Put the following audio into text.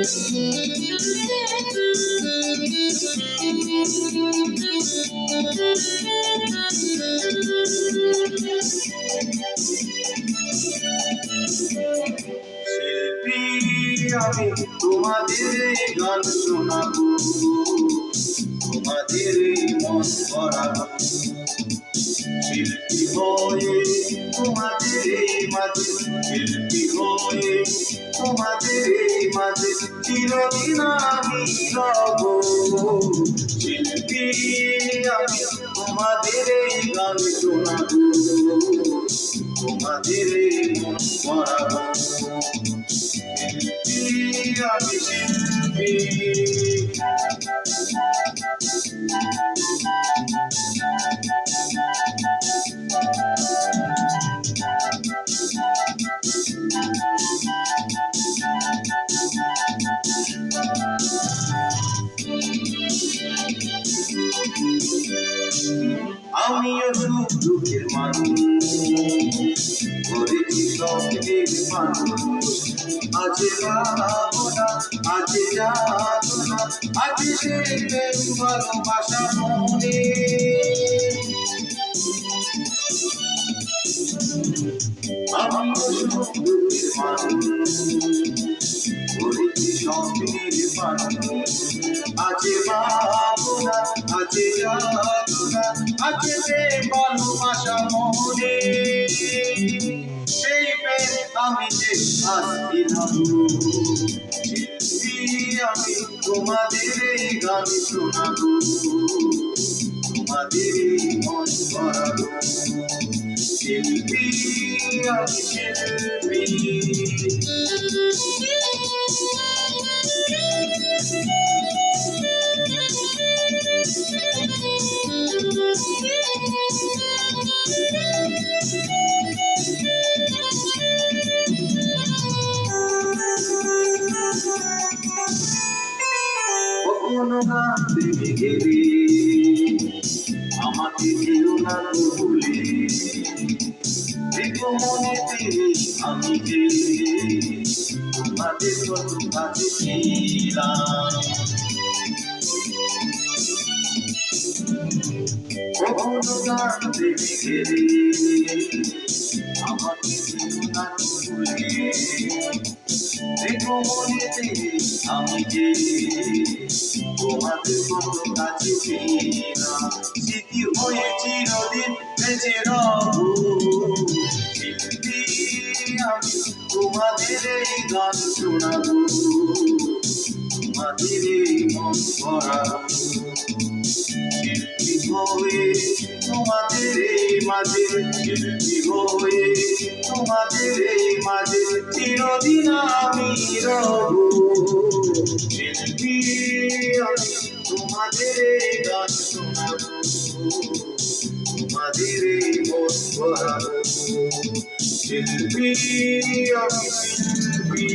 শিল্পী আমি তোমাদের গান শোনাবো, তোমাদের মন ভরাবো। শিল্পী হয়ে তোমাদের মাঝে, শিল্পী হয়ে তোমাদের মাঝে চিরদিন আমি রব। শিল্পী আমি তোমাদের গান শোনাবো, তোমাদের মন ভরাবো। শিল্পী আমি শিল্পী। আমিও সুখ দুঃখের মানুষ, করেছি স্বপ্নের মানুষ। আছে ভাবনা, আছে যাতনা, আছে সেই প্রেম ভালোবাসা মনে। আমিও সুখ দুঃখের মানুষ, করেছি স্বপ্নের মানুষ। আছে ভাবনা, আছে যাতনা, আছে প্রেম ভালোবাসা মনে। সেই প্রেম আমি যে আসছিলাম। শিল্পী আমি তোমাদের গান শোনাবো, তোমাদের মন ভরাবো। শিল্পী আমি শিল্পী। কখনো গান দেবে গেলে আমাকে দিও না ভুলে। দেখো মনেতে আমি যে তোমাদের কত কাছে ছিলাম। কখনো গান দেবে গেলে আমাকে দিও না ভুলে। দেখো মনেতে আমি যে তোমাদের কত কাছে ছিলাম। স্মৃতি হয়ে চিরদিন বেঁচে রব। শিল্পী আমি তোমাদের গান শোনাবো, তোমাদের মন ভরাবো। শিল্পী হয়ে তোমাদের মাঝে, শিল্পী হয়ে তোমাদের মাঝে চিরদিন আমি রব। শিল্পী আমি তোমাদের গান শোনাবো, তোমাদের মন ভরাবো। শিল্পী আমি শিল্পী।